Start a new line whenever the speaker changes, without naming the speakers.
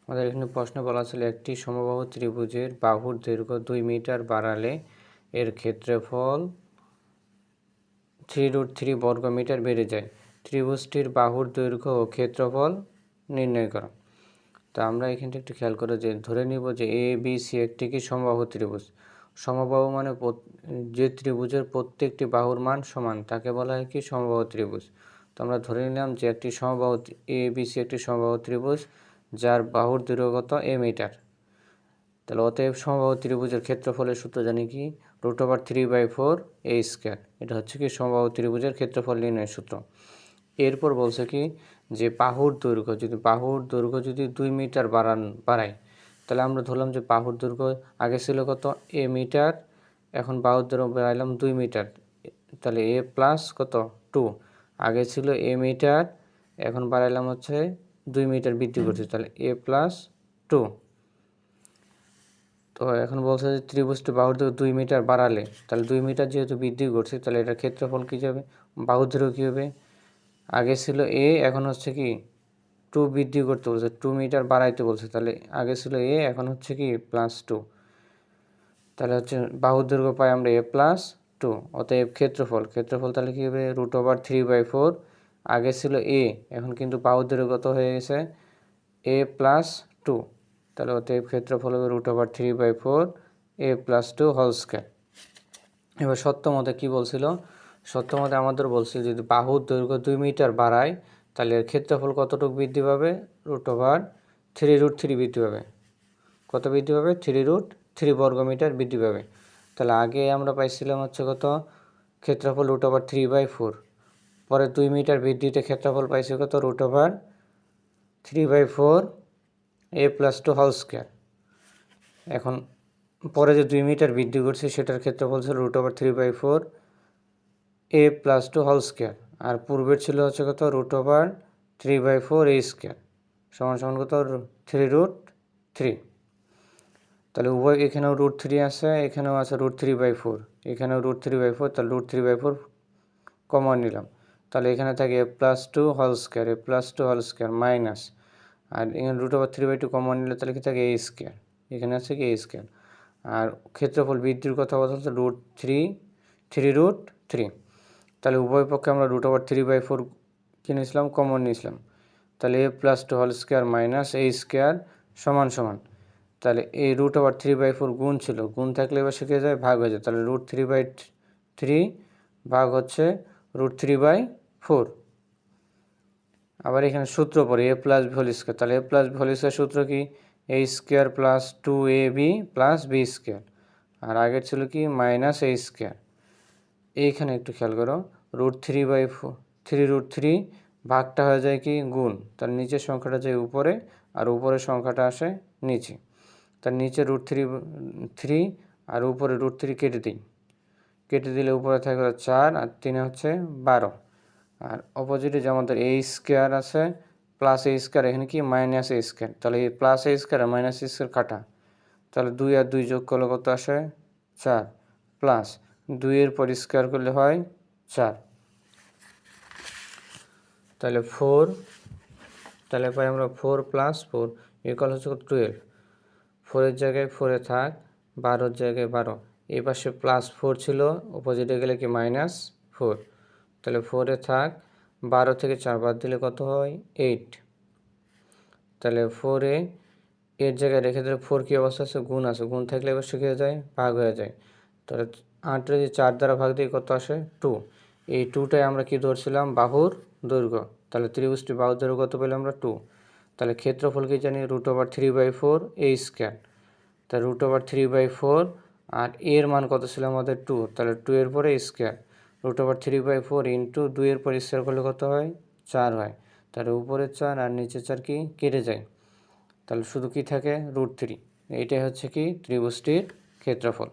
আমাদের এখানে প্রশ্নে বলা ছিল একটি সমবাহু ত্রিভুজের বাহুর দৈর্ঘ্য 2 মিটার বাড়ালে এর ক্ষেত্রফল 3√3 বর্গমিটার বেড়ে যায়। ত্রিভুজটির বাহুর দৈর্ঘ্য ও ক্ষেত্রফল নির্ণয় করো। তা আমরা এখানটা একটু খেয়াল করে যে ধরে নিব যে এ বি সি একটি কি সমবাহু ত্রিভুজ। সমবাহু মানে যে ত্রিভুজের প্রত্যেকটি বাহুর মান সমান তাকে বলা হয় কি সমবাহু ত্রিভুজ। তো আমরা ধরে নিলাম যে একটি সমবাহু এ বি সি একটি সমবাহু ত্রিভুজ যার বাহুর দৈর্ঘ্য কত এ মিটার। তাহলে অতএব সমবাহু ত্রিভুজের ক্ষেত্রফলের সূত্র জানি কি √3/4 a স্কয়ার। এটা হচ্ছে কি সমবাহু ত্রিভুজের ক্ষেত্রফল নির্ণয়ের সূত্র। এরপর বলছে কি যে বাহুর দৈর্ঘ্য যদি 2 মিটার বাড়ায় তাহলে আমরা ধরলাম যে বাহুর দৈর্ঘ্য আগে ছিল কত এ মিটার, এখন বাহুর দৈর্ঘ্য বাড়াইলাম 2 মিটার, তাহলে এ প্লাস কত 2। আগে ছিল এ মিটার, এখন বাড়াইলাম হচ্ছে 2 মিটার বৃদ্ধি করছে, তাহলে এ প্লাস 2। তো এখন বলছে যে ত্রিভুজটি বাহুর দৈর্ঘ্য 2 মিটার বাড়ালে, তাহলে 2 মিটার যেহেতু বৃদ্ধি করছে তাহলে এটার ক্ষেত্রফল কী যাবে, বাহুর দৈর্ঘ্য কী হবে, আগে ছিল এ এখন হচ্ছে কি 2 বৃদ্ধি করতে বলছে, 2 মিটার বাড়াইতে বলছে, তাহলে আগে ছিল এ এখন হচ্ছে কি +2, তাহলে হচ্ছে বাহুর দৈর্ঘ্য পাই আমরা এ প্লাস 2। অতএব ক্ষেত্রফল তাহলে কী হবে √3/4, আগে ছিল এ এখন কিন্তু বাহুর দৈর্ঘ্য কত হয়ে গেছে এ প্লাস 2, তাহলে অতএব ক্ষেত্রফল হবে √3/4 a + 2 হোল স্কয়ার। এবার সত্যমতে কী বলছিল, সত্যমতে আমাদের বলছিল যদি বাহুর দৈর্ঘ্য 2 মিটার বাড়ায় তাহলে এর ক্ষেত্রফল কতটুকু বৃদ্ধি পাবে, √3√3 বৃদ্ধি পাবে। কত বৃদ্ধি পাবে, 3√3 বর্গমিটার বৃদ্ধি পাবে। তাহলে আগে আমরা পাইছিলাম হচ্ছে কত ক্ষেত্রফল √3/4, পরে 2 মিটার বৃদ্ধিতে ক্ষেত্রফল পাইছি কত √3/4 a + 2 হোল স্কয়ার। এখন পরে যে 2 মিটার বৃদ্ধি করছে সেটার ক্ষেত্রফল ছিল √3/4 a + 2 হোল স্কয়ার, আর পূর্বের ছিল হচ্ছে কত √3/4 a স্কয়ার সমান কত 3√3। তাহলে উভয় এখানেও √3 আছে, এখানেও আছে √3/4, এখানেও √3/4, তাহলে √3/4 কমন নিলাম, তাহলে এখানে থাকে a + 2 whole square, a + 2 whole square minus, আর এখানে √3/2 কমন নিলে তাহলে কি থাকে a স্কয়ার, এখানে আছে কি a স্কয়ার। আর ক্ষেত্রফল বৃদ্ধির কথা বলা হচ্ছে √3, তাহলে উভয় পক্ষে আমরা √3/4 কি নিয়েছিলাম কমন নিয়েছিলাম, তাহলে a + 2 whole square minus a square সমান, তাহলে এই √3/4 গুণ ছিল, গুণ থাকলে এবার শিখে যায় ভাগ হয়ে যায়, তাহলে √3/3 ভাগ হচ্ছে √3/4। আবার এখানে সূত্র পড়ে a + b হোল স্কয়ার, তাহলে a + b হোল স্কয়ার সূত্র কি a square + 2ab + b square, আর আগের ছিল কি -a স্কয়ার। এইখানে একটু খেয়াল করো √3/3 ভাগটা হয়ে যায় কি গুণ, তার নিচের সংখ্যাটা যায় উপরে আর উপরের সংখ্যাটা আসে নিচে, তার নিচে √3 আর উপরে √3 কেটে দিলে উপরে থাকে 4 আর 3 হচ্ছে 12, আর অপোজিটে যে আমাদের a স্কয়ার আছে +a স্কয়ার, এখানে কি -a স্কয়ার, তাহলে এই +a স্কয়ার আর -a স্কয়ার কাটা, তাহলে 2 আর 2 যোগ করলে কত আসে 4, প্লাস 2 এর পর স্কয়ার করলে হয় 4, তাহলে 4, তাহলে পাই আমরা 4 + 4 ইকুয়াল হচ্ছে 12, 4 এর জায়গায় 4 থাক, 12 এর জায়গায় 12, এই পাশে +4 ছিল অপোজিটে গেলে কি -4, তাহলে 4 থাক, 12 থেকে 4 বাদ দিলে কত হয় 8, তাহলে 4 এর জায়গায় রেখে দিলে 4 কি অবস্থা আছে গুণ আছে, গুণ থাকলে এবার শিখে যায় ভাগ হয়ে যায়, তাহলে 8 যদি 4 দ্বারা ভাগ দিই কত আসে 2, এই 2টাই আমরা কি ধরছিলাম বাহুর দৈর্ঘ্য, তাহলে ত্রিভুজটি বাহুর দৈর্ঘ্য কত পেলাম আমরা 2, তাহলে ক্ষেত্রফল কি জানি √3/4 a স্কয়ার, তাহলে √3/4 আর এর মান কত ছিল আমাদের 2, তাহলে 2 এর পরে স্কয়ার, √3/4 ইন্টু 2 এর পরে স্কয়ার করলে কত হয় 4 হয়, তাহলে উপরে 4 আর নিচে 4 কি কেটে যায়, তাহলে শুধু কি থাকে √3। এইটাই হচ্ছে কি ত্রিভুজটির ক্ষেত্রফল।